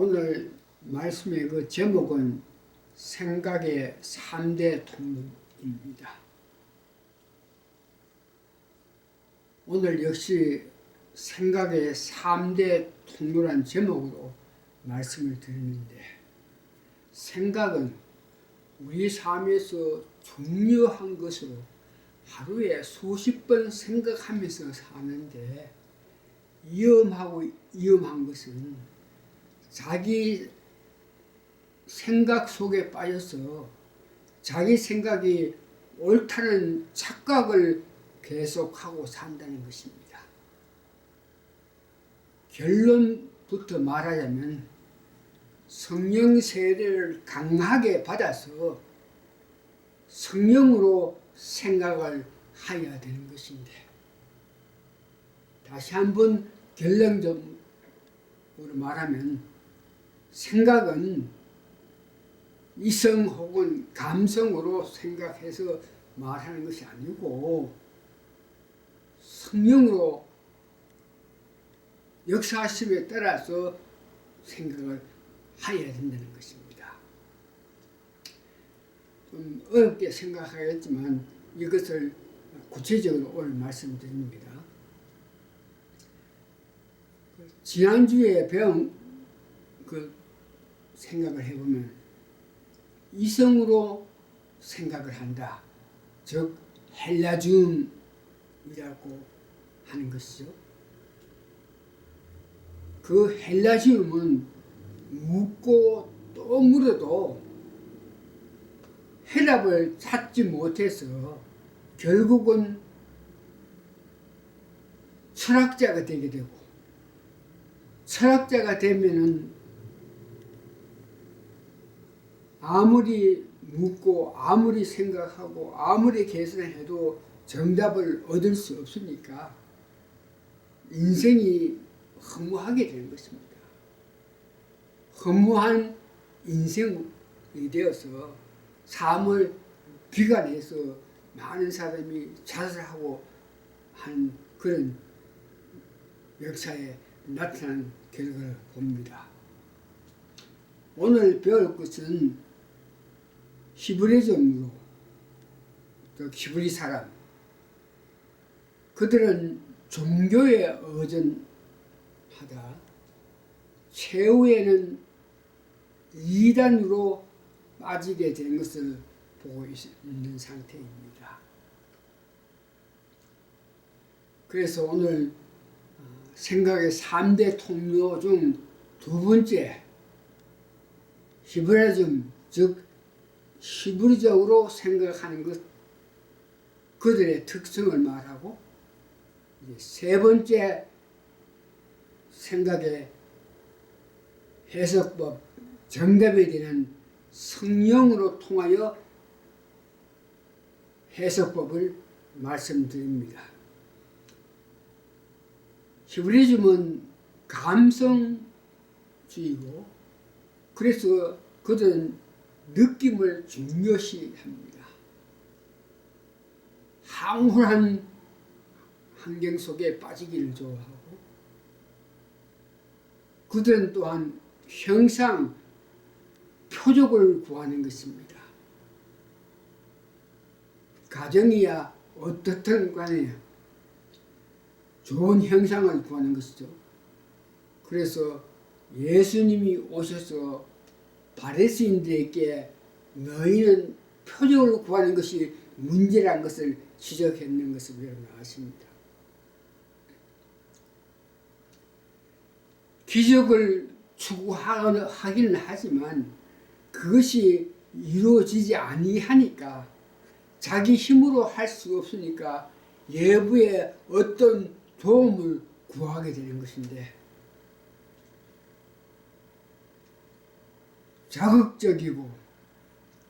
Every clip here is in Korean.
오늘 말씀의 그 제목은 생각의 3대 통로입니다. 오늘 역시 생각의 3대 통로란 제목으로 말씀을 드리는데, 생각은 우리 삶에서 중요한 것으로 하루에 수십 번 생각하면서 사는데, 위험한 것은 자기 생각 속에 빠져서 자기 생각이 옳다는 착각을 계속하고 산다는 것입니다. 결론부터 말하자면 성령 세례를 강하게 받아서 성령으로 생각을 하여야 되는 것인데, 다시 한번 결론적으로 말하면 생각은 이성 혹은 감성으로 생각해서 말하는 것이 아니고 성령으로 역사하심에 따라서 생각을 하여야 된다는 것입니다. 좀 어렵게 생각하겠지만 이것을 구체적으로 오늘 말씀드립니다. 지난주에 배운 그 생각을 해보면 이성으로 생각을 한다. 즉 헬라즘이라고 하는 것이죠. 그 헬라즘은 묻고 또 물어도 해답을 찾지 못해서 결국은 철학자가 되게 되고, 철학자가 되면은 아무리 묻고 아무리 생각하고 아무리 계산해도 정답을 얻을 수 없으니까 인생이 허무하게 되는 것입니다. 허무한 인생이 되어서 삶을 비관해서 많은 사람이 자살하고 한 그런 역사에 나타난 결과를 봅니다. 오늘 배울 것은 히브리즘으로, 히브리 사람, 그들은 종교에 의존하다 최후에는 이단으로 빠지게 된 것을 보고 있는 상태입니다. 그래서 오늘 생각의 3대 통로 중 두 번째, 히브리즘, 즉 히브리적으로 생각하는 것, 그들의 특성을 말하고, 세 번째 생각의 해석법, 정답이 되는 성령으로 통하여 해석법을 말씀드립니다. 히브리즘은 감성주의고, 그래서 그들은 느낌을 중요시합니다. 황홀한 환경 속에 빠지기를 좋아하고, 그들은 또한 형상, 표적을 구하는 것입니다. 가정이야 어떻든 간에 좋은 형상을 구하는 것이죠. 그래서 예수님이 오셔서 바리새인들에게 너희는 표적을 구하는 것이 문제라는 것을 지적했는 것을 여러분 아십니다. 기적을 추구하기는 하지만 그것이 이루어지지 아니하니까, 자기 힘으로 할 수 없으니까 외부의 어떤 도움을 구하게 되는 것인데, 자극적이고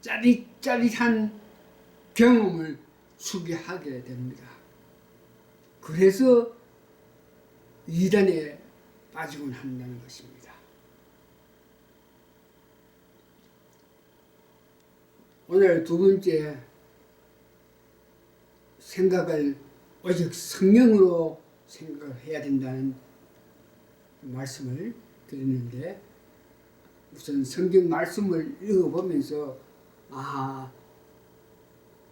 짜릿짜릿한 경험을 추구하게 됩니다. 그래서 이단에 빠지곤 한다는 것입니다. 오늘 두 번째, 생각을 오직 성령으로 생각을 해야 된다는 말씀을 드리는데, 우선 성경 말씀을 읽어보면서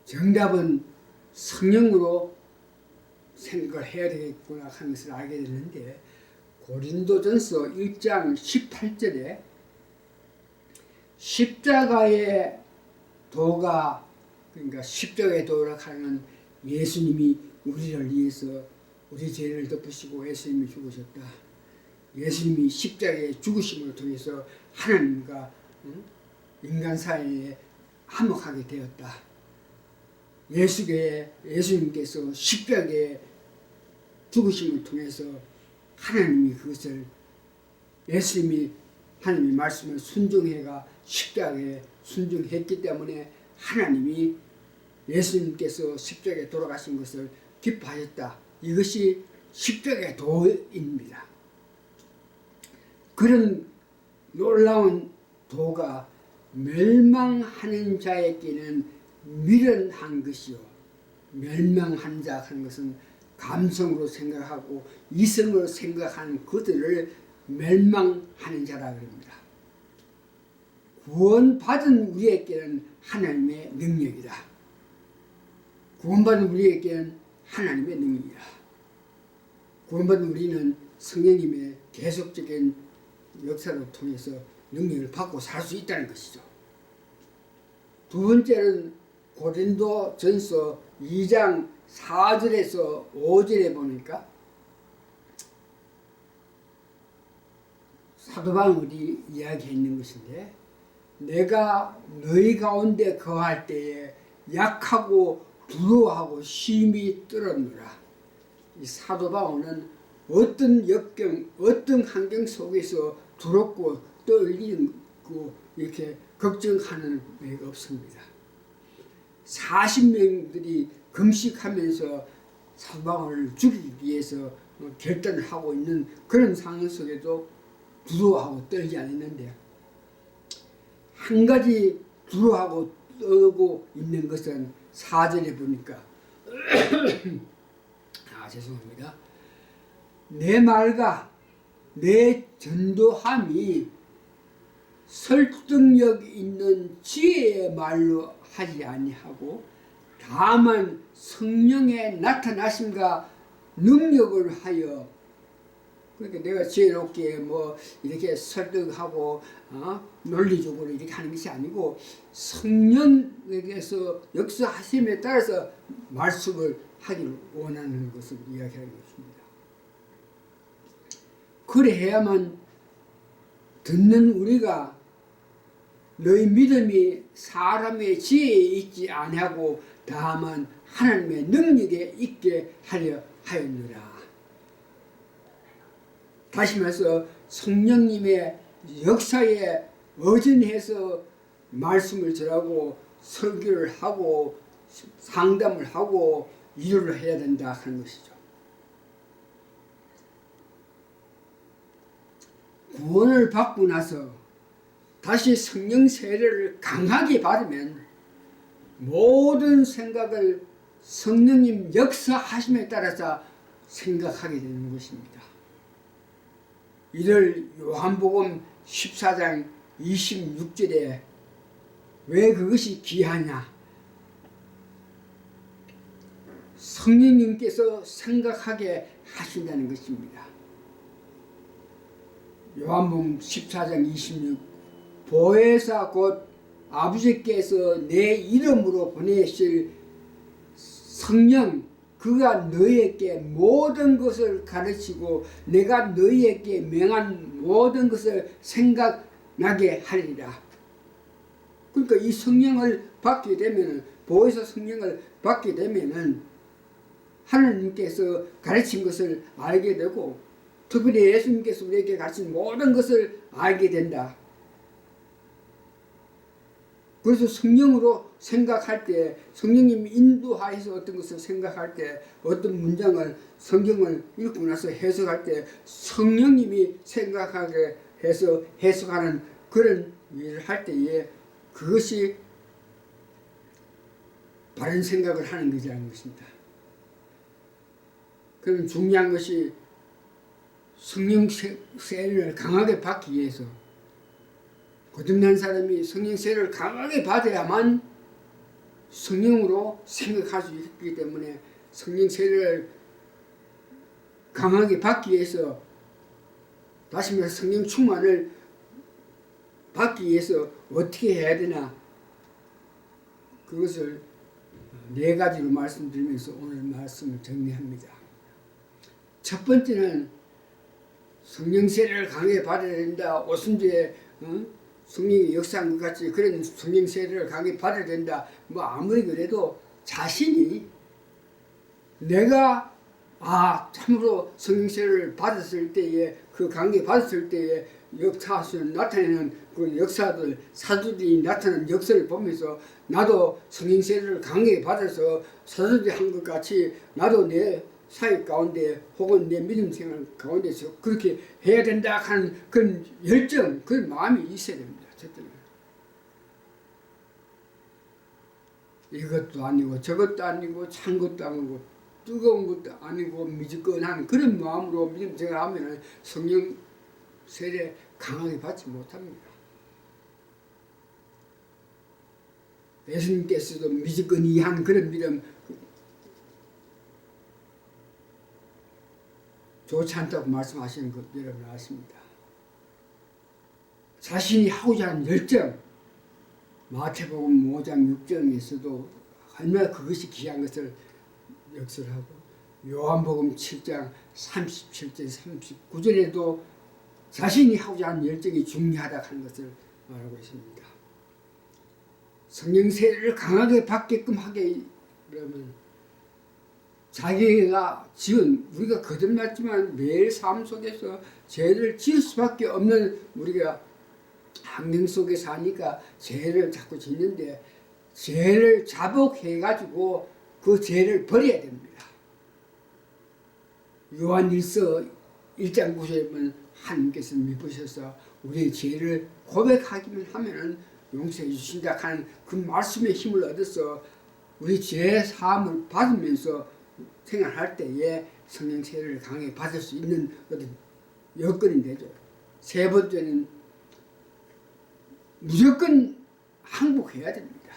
정답은 성령으로 생각을 해야 되겠구나 하는 것을 알게 됐는데, 고린도전서 1장 18절에 십자가의 도가, 그러니까 십자가의 도라 하는 예수님이 우리를 위해서 우리 죄를 덮으시고 예수님이 죽으셨다. 예수님이 십자가의 죽으심을 통해서 하나님과 인간 사이에 화목하게 되었다. 예수님께서 십자가의 죽으심을 통해서 하나님이 그것을, 예수님이 하나님의 말씀을 순종해가 십자가에 순종했기 때문에 하나님이 예수님께서 십자가에 돌아가신 것을 기뻐하셨다. 이것이 십자가의 도입니다. 그런 놀라운 도가 멸망하는 자에게는 미련한 것이요, 멸망한 자 하는 것은 감성으로 생각하고 이성으로 생각하는 그들을 멸망하는 자라 그럽니다. 구원받은 우리에게는 하나님의 능력이다. 구원받은 우리에게는 하나님의 능력이다. 구원받은 우리는 성령님의 계속적인 역사를 통해서 능력을 받고 살 수 있다는 것이죠. 두 번째는 고린도 전서 2장 4절에서 5절에 보니까 사도 바울이 이야기했는 것인데, 내가 너희 가운데 거할 때에 약하고 두려워하고 심히 떨었노라. 이 사도 바울은 어떤 역경, 어떤 환경 속에서 두렵고 떨리고 이렇게 걱정하는 데가 없습니다. 40명들이 금식하면서 사도 바울을 죽이기 위해서 결단을 하고 있는 그런 상황 속에도 두려워하고 떨지 않았는데, 한 가지 두려워하고 떨고 있는 것은 4절에 보니까 죄송합니다. 내 말과 내 전도함이 설득력 있는 지혜의 말로 하지 아니하고 다만 성령의 나타나심과 능력을 하여, 그러니까 내가 지혜롭게 뭐 이렇게 설득하고 논리적으로 이렇게 하는 것이 아니고 성령에게서 역사하심에 따라서 말씀을 하기를 원하는 것을 이야기하는 것입니다. 그래야만 듣는 우리가 너희 믿음이 사람의 지혜에 있지 아니하고 다만 하나님의 능력에 있게 하려 하였느라. 다시 말해서 성령님의 역사에 의존해서 말씀을 전하고 설교를 하고 상담을 하고 일을 해야 된다 하는 것이죠. 구원을 받고 나서 다시 성령 세례를 강하게 받으면 모든 생각을 성령님 역사하심에 따라서 생각하게 되는 것입니다. 이를 요한복음 14장 26절에 왜 그것이 귀하냐? 성령님께서 생각하게 하신다는 것입니다. 요한복음 14장 26, 보혜사 곧 아버지께서 내 이름으로 보내실 성령, 그가 너희에게 모든 것을 가르치고 내가 너희에게 명한 모든 것을 생각나게 하리라. 그러니까 이 성령을 받게 되면, 보혜사 성령을 받게 되면은 하나님께서 가르친 것을 알게 되고, 특별히 예수님께서 우리에게 가르친 모든 것을 알게 된다. 그래서 성령으로 생각할 때, 성령님이 인도하여서 어떤 것을 생각할 때, 어떤 문장을 성경을 읽고 나서 해석할 때 성령님이 생각하게 해서 해석하는 그런 일을 할 때에 그것이 바른 생각을 하는 것이라는 것입니다. 그럼 중요한 것이 성령 세례를 강하게 받기 위해서 거듭난 사람이 성령 세례를 강하게 받아야만 성령으로 생각할 수 있기 때문에 성령 세례를 강하게 받기 위해서, 다시 말해서 성령 충만을 받기 위해서 어떻게 해야 되나, 그것을 네 가지로 말씀드리면서 오늘 말씀을 정리합니다. 첫 번째는 성령 세례를 강하게 받아야 된다. 오순절에 성령이 역사한 것 같이 그런 성령 세례를 강하게 받아야 된다. 뭐 아무리 그래도 자신이 내가 참으로 성령 세례를 받았을 때에, 그 강하게 받았을 때에 역사하시는 나타내는 그 역사들, 사도들이 나타나는 역사를 보면서 나도 성령 세례를 강하게 받아서 사도들이 한 것 같이 나도 내 사회 가운데 혹은 내 믿음 생활 가운데서 그렇게 해야 된다 하는 그런 열정, 그런 마음이 있어야 됩니다. 첫째는. 이것도 아니고 저것도 아니고 찬 것도 아니고 뜨거운 것도 아니고 미지근한 그런 마음으로 믿음 생활하면 성령 세례 강하게 받지 못합니다. 예수님께서도 미지근이한 그런 믿음 좋지 않다고 말씀하시는 것 여러분 아십니다. 자신이 하고자 하는 열정, 마태복음 5장 6장에서도 얼마나 그것이 귀한 것을 역설하고, 요한복음 7장 37절 39절에도 자신이 하고자 하는 열정이 중요하다 하는 것을 말하고 있습니다. 성령 세례를 강하게 받게끔 하게 그러면 자기가 지은, 우리가 거듭났지만 매일 삶 속에서 죄를 지을 수밖에 없는 우리가 환경 속에 사니까 죄를 자꾸 짓는데, 죄를 자복해가지고 그 죄를 버려야 됩니다. 요한일서 1장 9절에 보면 하나님께서 미쁘셔서 우리의 죄를 고백하기만 하면 용서해 주신다 하는 그 말씀의 힘을 얻어서 우리 죄 사함을 받으면서 생활할 때에 성령 세례를 강하게 받을 수 있는 어떤 여건이 되죠. 세 번째는 무조건 항복해야 됩니다.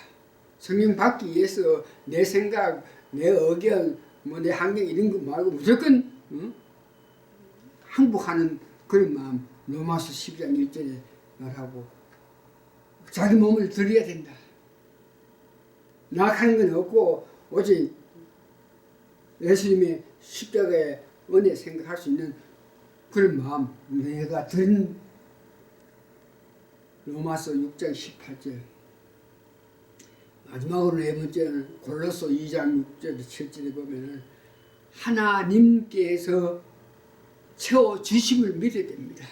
성령 받기 위해서 내 생각, 내 의견, 내 환경 이런 거 말고 무조건 항복하는 그런 마음, 로마서 12장 1절에 말하고, 자기 몸을 드려야 된다. 나약한 건 없고 오직 예수님의 십자가의 은혜 생각할 수 있는 그런 마음, 내가 드린 로마서 6장 18절, 마지막으로 네 번째는 골로새 2장 6절 7절에 보면은 하나님께서 채워주심을 믿어야 됩니다.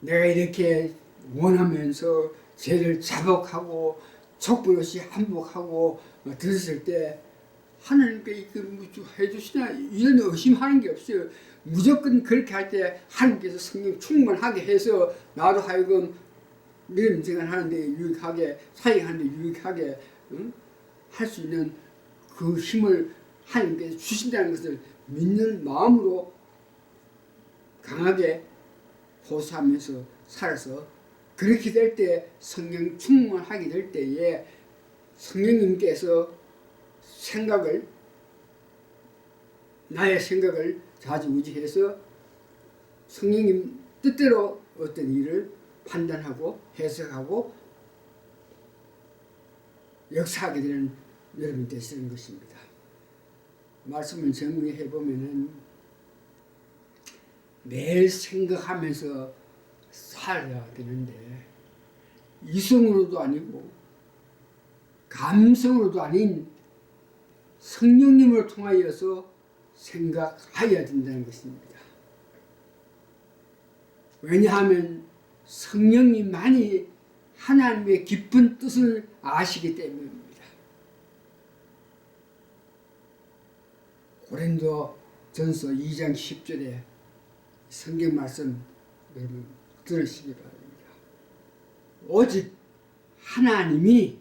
내가 이렇게 원하면서 죄를 자복하고 촉불 없이 항복하고 들었을 때 하나님께 이거 해주시나 이런 의심하는 게 없어요. 무조건 그렇게 할 때 하나님께서 성령 충만하게 해서 나도 하여금 믿음 생활하는데 유익하게, 사역하는데 유익하게 할 수 있는 그 힘을 하나님께서 주신다는 것을 믿는 마음으로 강하게 호소하면서 살아서, 그렇게 될 때 성령 충만하게 될 때에 성령님께서 나의 생각을 좌지우지해서 성령님 뜻대로 어떤 일을 판단하고 해석하고 역사하게 되는 여러분이 되시는 것입니다. 말씀을 정리해 보면은 매일 생각하면서 살아야 되는데, 이성으로도 아니고 감성으로도 아닌 성령님을 통하여서 생각해야 된다는 것입니다. 왜냐하면 성령님만이 하나님의 깊은 뜻을 아시기 때문입니다. 고린도전서 2장 10절에 성경 말씀 여러분 들으시기 바랍니다. 오직 하나님이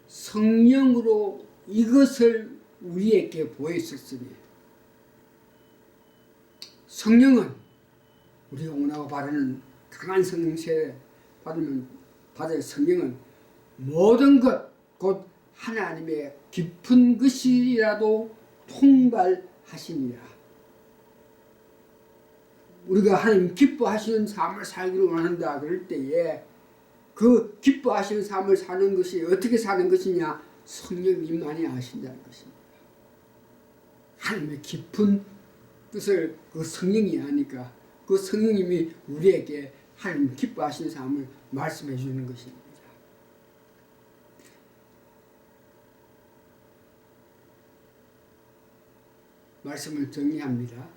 성령으로 이것을 우리에게 보였었으니, 성령은 우리가 원하고 바라는 강한 성령 세례 받을 성령은 모든 것 곧 하나님의 깊은 것이라도 통달하시니라. 우리가 하나님 기뻐하시는 삶을 살기를 원한다 그럴 때에 그 기뻐하시는 삶을 사는 것이 어떻게 사는 것이냐? 성령님만이 아신다는 것입니다. 하나님의 깊은 뜻을 그 성령이 아니까 그 성령님이 우리에게 하나님 기뻐하시는 삶을 말씀해 주는 것입니다. 말씀을 정리합니다.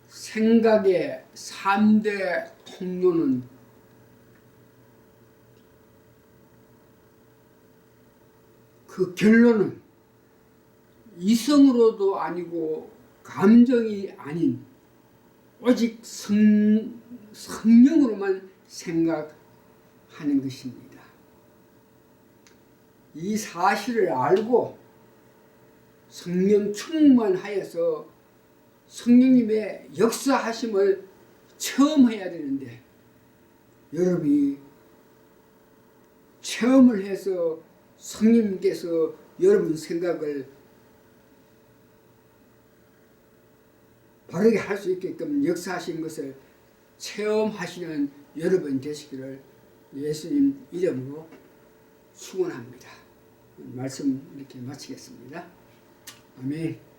생각의 3대 통로는 그 결론은 이성으로도 아니고 감정이 아닌 오직 성령으로만 생각하는 것입니다. 이 사실을 알고 성령 충만하여서 성령님의 역사하심을 체험해야 되는데 여러분이 체험을 해서 성령님께서 여러분 생각을 바르게 할 수 있게끔 역사하신 것을 체험하시는 여러분 되시기를 예수님 이름으로 축원합니다. 말씀 이렇게 마치겠습니다. 아멘.